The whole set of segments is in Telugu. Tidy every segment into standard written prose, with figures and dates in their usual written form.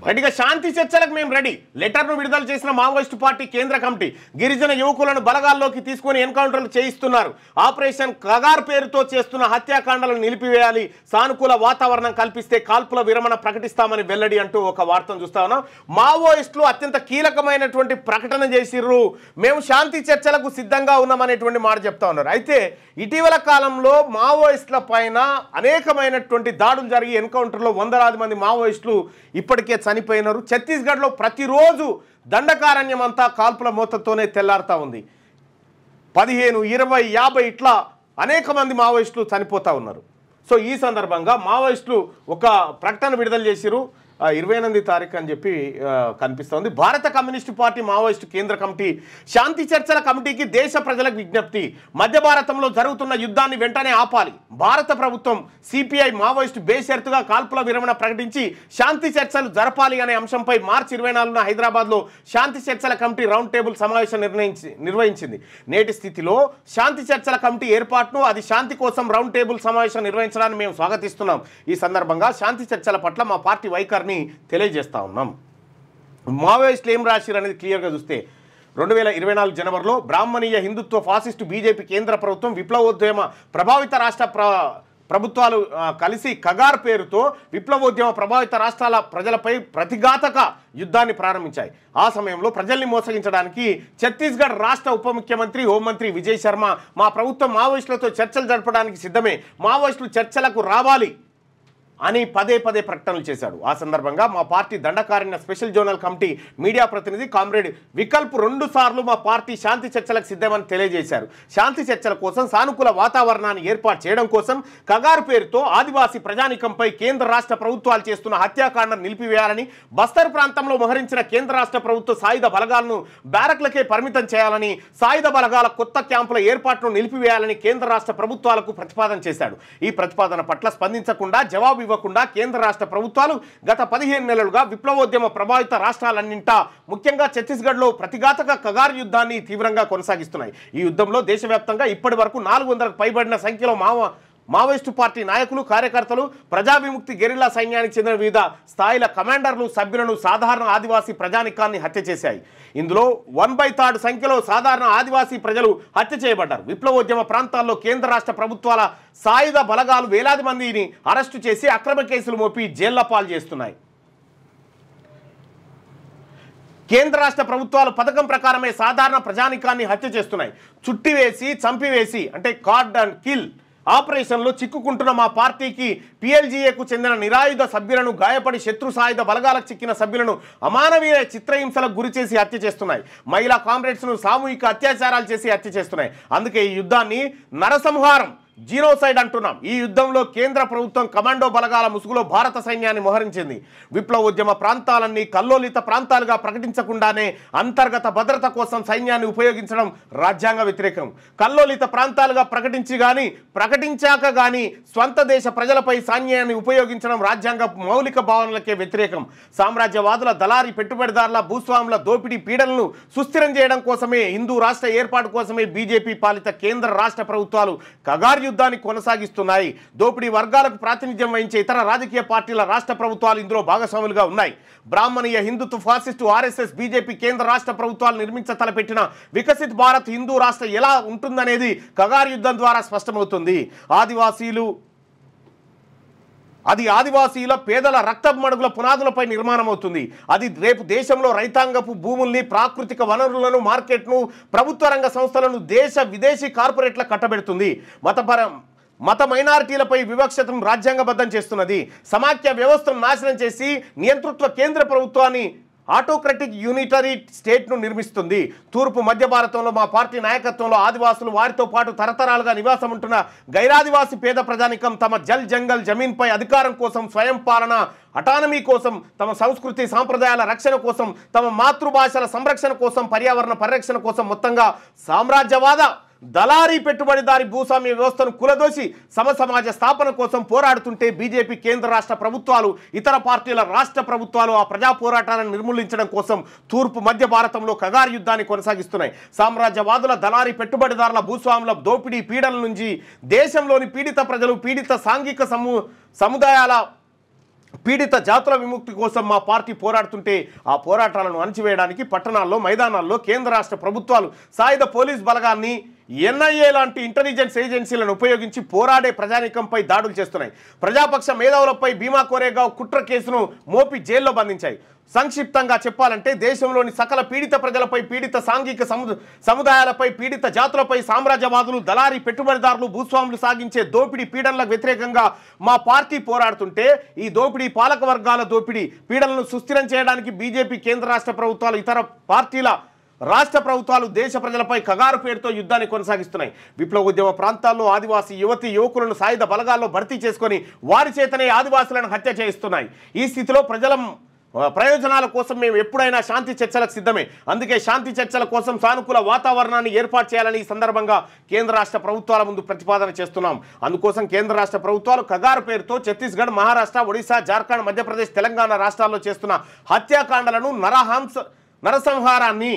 రైట్గా శాంతి చర్చలకు మేము రెడీ. లెటర్ను విడుదల చేసిన మావోయిస్టు పార్టీ కేంద్ర కమిటీ గిరిజన యువకులను బలగాల్లోకి తీసుకొని ఎన్కౌంటర్లు చేయిస్తున్నారు. ఆపరేషన్ కగార్ పేరుతో చేస్తున్న హత్యాకాండాలను నిలిపివేయాలి, సానుకూల వాతావరణం కల్పిస్తే కాల్పుల విరమణ ప్రకటిస్తామని వెల్లడి అంటూ ఒక వార్తను చూస్తా ఉన్నాం. మావోయిస్టులు అత్యంత కీలకమైనటువంటి ప్రకటన చేసిర్రు. మేము శాంతి చర్చలకు సిద్ధంగా ఉన్నామనేటువంటి మాట చెప్తా ఉన్నారు. అయితే ఇటీవల కాలంలో మావోయిస్టుల పైన అనేకమైనటువంటి దాడులు జరిగి ఎన్కౌంటర్లో వందలాది మంది మావోయిస్టులు ఇప్పటికే చనిపోయినారు. ఛత్తీస్గఢ్లో ప్రతిరోజు దండకారణ్యం అంతా కాల్పుల మోతతోనే తెల్లారుతా ఉంది. 15, 20, 50 ఇట్లా అనేక మంది మావోయిస్టులు చనిపోతూ ఉన్నారు. సో ఈ సందర్భంగా మావోయిస్టులు ఒక ప్రకటన విడుదల చేసిరు. 28వ తారీఖు అని చెప్పి కనిపిస్తోంది. భారత కమ్యూనిస్టు పార్టీ మావోయిస్టు కేంద్ర కమిటీ శాంతి చర్చల కమిటీకి దేశ ప్రజలకు విజ్ఞప్తి. మధ్య భారతంలో జరుగుతున్న యుద్ధాన్ని వెంటనే ఆపాలి. భారత ప్రభుత్వం సిపిఐ మావోయిస్టు బేషరతుగా కాల్పుల విరమణ ప్రకటించి శాంతి చర్చలు జరపాలి అనే అంశంపై మార్చి 24న హైదరాబాద్లో శాంతి చర్చల కమిటీ రౌండ్ టేబుల్ సమావేశం నిర్వహించింది. నేటి స్థితిలో శాంతి చర్చల కమిటీ ఏర్పాటును, అది శాంతి కోసం రౌండ్ టేబుల్ సమావేశం నిర్వహించడాన్ని మేము స్వాగతిస్తున్నాం. ఈ సందర్భంగా శాంతి చర్చల పట్ల మా పార్టీ వైఖరిని తెలియజేస్తా ఉన్నాం. మావోయిస్టులు ఏం రాశారు అనేది క్లియర్గా చూస్తే 2024 జనవరిలో బ్రాహ్మణీయ హిందుత్వ ఫాసిస్టు బీజేపీ కేంద్ర ప్రభుత్వం విప్లవోద్యమ ప్రభావిత రాష్ట్ర ప్రభుత్వాలు కలిసి కగార్ పేరుతో విప్లవోద్యమ ప్రభావిత రాష్ట్రాల ప్రజలపై ప్రతిఘాతక యుద్ధాన్ని ప్రారంభించాయి. ఆ సమయంలో ప్రజల్ని మోసగించడానికి ఛత్తీస్గఢ్ రాష్ట్ర ఉప ముఖ్యమంత్రి హోంమంత్రి విజయ్ శర్మ మా ప్రభుత్వం మావోయిస్టులతో చర్చలు జరపడానికి సిద్ధమే, మావోయిస్టులు చర్చలకు రావాలి అని పదే ప్రకటనలు చేశాడు. ఆ సందర్భంగా మా party Dandakaranya special zonal committee media ప్రతినిధి కామ్రేడ్ వికల్ప్ 2 సార్లు మా పార్టీ శాంతి చర్చలకు సిద్ధమని తెలియజేశారు. శాంతి చర్చల కోసం సానుకూల వాతావరణాన్ని ఏర్పాటు చేయడం కోసం కగార్ పేరుతో ఆదివాసీ ప్రజానికంపై కేంద్ర రాష్ట్ర ప్రభుత్వాలు చేస్తున్న హత్యాకాండం నిలిపివేయాలని, బస్తర్ ప్రాంతంలో మోహరించిన కేంద్ర రాష్ట్ర ప్రభుత్వ సాయుధ బలగాలను బ్యారక్లకే పరిమితం చేయాలని, సాయుధ బలగాల కొత్త క్యాంపుల ఏర్పాటును నిలిపివేయాలని కేంద్ర రాష్ట్ర ప్రభుత్వాలకు ప్రతిపాదన చేశాడు. ఈ ప్రతిపాదన పట్ల స్పందించకుండా, జవాబు ఇవ్వకుండా కేంద్ర రాష్ట్ర ప్రభుత్వాలు గత 15 నెలలుగా విప్లవోద్యమ ప్రభావిత రాష్ట్రాలన్నింటా ముఖ్యంగా ఛత్తీస్గఢ్లో ప్రతిఘాతక కగార్ యుద్ధాన్ని తీవ్రంగా కొనసాగిస్తున్నాయి. ఈ యుద్ధంలో దేశవ్యాప్తంగా ఇప్పటి వరకు 400కు పైబడిన సంఖ్యలో మావోయిస్టు పార్టీ నాయకులు, కార్యకర్తలు, ప్రజావిముక్తి గెరిల్లా సైన్యానికి చెందిన వివిధ స్థాయిల కమాండర్లు, సభ్యులను, సాధారణ ఆదివాసీ ప్రజానికాన్ని హత్య చేశాయి. ఇందులో 1/3 సంఖ్యలో సాధారణ ఆదివాసీ ప్రజలు హత్య చేయబడ్డారు. విప్లవోద్యమ ప్రాంతాల్లో కేంద్ర రాష్ట్ర ప్రభుత్వాల సాయుధ బలగాలు వేలాది మందిని అరెస్టు చేసి అక్రమ కేసులు మోపి జైళ్ల పాలు చేస్తున్నాయి. కేంద్ర రాష్ట్ర ప్రభుత్వాలు పథకం ప్రకారమే సాధారణ ప్రజానికాన్ని హత్య చేస్తున్నాయి. చుట్టివేసి, చంపివేసి అంటే కార్డ్ అండ్ కిల్ ఆపరేషన్లో చిక్కుకుంటున్న మా పార్టీకి పిఎల్జీఏకు చెందిన నిరాయుధ సభ్యులను, గాయపడి శత్రు సాయుధ బలగాలకు చిక్కిన సభ్యులను అమానవీయ చిత్రహింసలకు గురి చేసి హత్య చేస్తున్నాయి. మహిళా కామ్రేడ్స్ను సామూహిక అత్యాచారాలు చేసి హత్య చేస్తున్నాయి. అందుకే ఈ యుద్ధాన్ని నరసంహారం, జీనోసైడ్ అంటున్నాం. ఈ యుద్ధంలో కేంద్ర ప్రభుత్వం కమాండో బలగాల ముసుగులో భారత సైన్యాన్ని మోహరించింది. విప్లవోద్యమ ప్రాంతాలన్నీ కల్లోలిత ప్రాంతాలుగా ప్రకటించకుండానే అంతర్గత భద్రత కోసం సైన్యాన్ని ఉపయోగించడం రాజ్యాంగ వ్యతిరేకం. కల్లోలిత ప్రాంతాలుగా ప్రకటించాక గాని స్వంత దేశ ప్రజలపై సైన్యాన్ని ఉపయోగించడం రాజ్యాంగ మౌలిక భావనలకే వ్యతిరేకం. సామ్రాజ్యవాదుల, దళారీ పెట్టుబడిదారుల, భూస్వాముల దోపిడీ పీడనలను సుస్థిరం చేయడం కోసమే, హిందూ రాష్ట్ర ఏర్పాటు కోసమే బీజేపీ పాలిత కేంద్ర రాష్ట్ర ప్రభుత్వాలు కగార్ యుద్ధాన్ని కొనసాగిస్తున్నాయి. దోపిడీ వర్గాలకు ప్రాతినిధ్యం వహించే ఇతర రాజకీయ పార్టీల రాష్ట్ర ప్రభుత్వాలు ఇందులో భాగస్వాములుగా ఉన్నాయి. బ్రాహ్మణీయ హిందుత్వ ఫాసిస్టు ఆర్ఎస్ఎస్, బీజేపీ కేంద్ర రాష్ట్ర ప్రభుత్వాలు నిర్మించ తలపెట్టిన వికసిత్ భారత్ హిందూ రాష్ట్ర ఎలా ఉంటుందనేది కగార్ యుద్ధం ద్వారా స్పష్టమవుతుంది. ఆదివాసీల పేదల రక్తమడుగుల పునాదులపై నిర్మాణం అవుతుంది. అది రేపు దేశంలో రైతాంగపు భూముల్ని, ప్రాకృతిక వనరులను, మార్కెట్ను, ప్రభుత్వ రంగ సంస్థలను దేశ విదేశీ కార్పొరేట్ల కట్టబెడుతుంది. మత మైనారిటీలపై వివక్షతను రాజ్యాంగబద్ధం చేస్తున్నది. సమాఖ్య వ్యవస్థను నాశనం చేసి నియంతృత్వ కేంద్ర ప్రభుత్వాన్ని, ఆటోక్రటిక్ యూనిటరీ స్టేట్ను నిర్మిస్తుంది. తూర్పు మధ్య భారతంలో మా పార్టీ నాయకత్వంలో ఆదివాసులు, వారితో పాటు తరతరాలుగా నివాసం ఉంటున్న గైరాదివాసి పేద ప్రజానికం తమ జంగల్ జమీన్పై అధికారం కోసం, స్వయం పాలన, అటానమీ కోసం, తమ సంస్కృతి సాంప్రదాయాల రక్షణ కోసం, తమ మాతృభాషల సంరక్షణ కోసం, పర్యావరణ పరిరక్షణ కోసం, మొత్తంగా సామ్రాజ్యవాద, దళారీ పెట్టుబడిదారి భూస్వామ్య వ్యవస్థను కులదోసి సమసమాజ స్థాపన కోసం పోరాడుతుంటే బీజేపీ కేంద్ర రాష్ట్ర ప్రభుత్వాలు, ఇతర పార్టీల రాష్ట్ర ప్రభుత్వాలు ఆ ప్రజా పోరాటాలను నిర్మూలించడం కోసం తూర్పు మధ్య భారతంలో కగార్ యుద్ధాన్ని కొనసాగిస్తున్నాయి. సామ్రాజ్యవాదుల, దళారీ పెట్టుబడిదారుల, భూస్వాముల దోపిడీ పీడనల నుంచి దేశంలోని పీడిత ప్రజలు, పీడిత సాంఘిక సముదాయాల పీడిత జాతుల విముక్తి కోసం మా పార్టీ పోరాడుతుంటే ఆ పోరాటాలను అణచివేయడానికి పట్టణాల్లో మైదానాల్లో కేంద్ర రాష్ట్ర ప్రభుత్వాలు సాయుధ పోలీస్ బలగాన్ని ఎన్ఐఏ లాంటి ఇంటెలిజెన్స్ ఏజెన్సీలను ఉపయోగించి పోరాడే ప్రజానీకంపై దాడులు చేస్తున్నాయి. ప్రజాపక్ష మేధావులపై భీమా కోరేగావ్ కుట్ర కేసును మోపి జైల్లో బంధించాయి. సంక్షిప్తంగా చెప్పాలంటే దేశంలోని సకల పీడిత ప్రజలపై, పీడిత సాంఘిక సముదాయాలపై, పీడిత జాతులపై సామ్రాజ్యవాదులు, దళారీ పెట్టుబడిదారులు, భూస్వాములు సాగించే దోపిడీ పీడనలకు వ్యతిరేకంగా మా పార్టీ పోరాడుతుంటే ఈ దోపిడీ పాలక వర్గాల దోపిడీ పీడనలను సుస్థిరం చేయడానికి బీజేపీ కేంద్ర రాష్ట్ర ప్రభుత్వాలు, ఇతర పార్టీల రాష్ట్ర ప్రభుత్వాలు దేశ ప్రజలపై కగారు పేరుతో యుద్ధాన్ని కొనసాగిస్తున్నాయి. విప్లవోద్యమ ప్రాంతాల్లో ఆదివాసీ యువకులను సాయుధ బలగాల్లో భర్తీ చేసుకొని వారి చేతనే ఆదివాసులను హత్య చేయిస్తున్నాయి. ఈ స్థితిలో ప్రజల ప్రయోజనాల కోసం మేము ఎప్పుడైనా శాంతి చర్చలకు సిద్ధమే. అందుకే శాంతి చర్చల కోసం సానుకూల వాతావరణాన్ని ఏర్పాటు చేయాలని ఈ సందర్భంగా కేంద్ర రాష్ట్ర ప్రభుత్వాల ముందు ప్రతిపాదన చేస్తున్నాం. అందుకోసం కేంద్ర రాష్ట్ర ప్రభుత్వాలు కగారు పేరుతో ఛత్తీస్గఢ్, మహారాష్ట్ర, ఒడిశా, జార్ఖండ్, మధ్యప్రదేశ్, తెలంగాణ రాష్ట్రాల్లో చేస్తున్న హత్యాకాండలను, నరసంహారాన్ని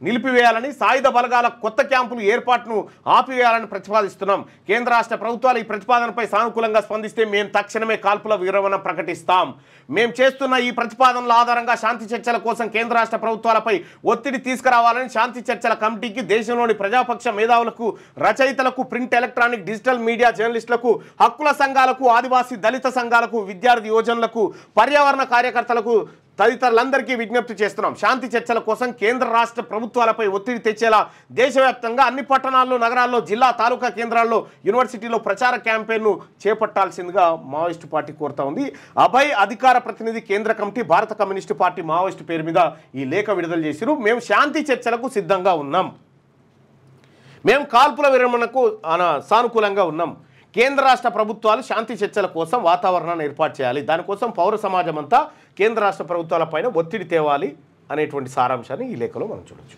నిలిపివేయాలని, సాయుధ బలగాల కొత్త క్యాంపులు ఏర్పాటును ఆపివేయాలని ప్రతిపాదిస్తున్నాం. కేంద్ర రాష్ట్ర ప్రభుత్వాలు ఈ ప్రతిపాదనపై సానుకూలంగా స్పందిస్తే మేము తక్షణమే కాల్పుల విరమణ ప్రకటిస్తాం. మేము చేస్తున్న ఈ ప్రతిపాదనల ఆధారంగా శాంతి చర్చల కోసం కేంద్ర రాష్ట్ర ప్రభుత్వాలపై ఒత్తిడి తీసుకురావాలని శాంతి చర్చల కమిటీకి దేశంలోని ప్రజాపక్ష మేధావులకు, రచయితలకు, ప్రింట్, ఎలక్ట్రానిక్, డిజిటల్ మీడియా జర్నలిస్టులకు, హక్కుల సంఘాలకు, ఆదివాసీ దళిత సంఘాలకు, విద్యార్థి యువజనులకు, పర్యావరణ కార్యకర్తలకు తదితరులందరికీ విజ్ఞప్తి చేస్తున్నాం. శాంతి చర్చల కోసం కేంద్ర రాష్ట్ర ప్రభుత్వాలపై ఒత్తిడి తెచ్చేలా దేశవ్యాప్తంగా అన్ని పట్టణాల్లో, నగరాల్లో, జిల్లా, తాలూకా కేంద్రాల్లో, యూనివర్సిటీలో ప్రచార క్యాంపెయిన్ను చేపట్టాల్సిందిగా మావోయిస్టు పార్టీ కోరుతా ఉంది. అభయ్ అధికార ప్రతినిధి కేంద్ర కమిటీ భారత కమ్యూనిస్టు పార్టీ మావోయిస్టు పేరు మీద ఈ లేఖ విడుదల చేశారు. మేము శాంతి చర్చలకు సిద్ధంగా ఉన్నాం, మేము కాల్పుల విరమణకు సానుకూలంగా ఉన్నాం. కేంద్ర రాష్ట్ర ప్రభుత్వాలు శాంతి చర్చల కోసం వాతావరణాన్ని ఏర్పాటు చేయాలి. దానికోసం పౌర సమాజం అంతా కేంద్ర రాష్ట్ర ప్రభుత్వాల పైన ఒత్తిడి తేవాలి అనేటువంటి సారాంశాన్ని ఈ లేఖలో మనం చూడొచ్చు.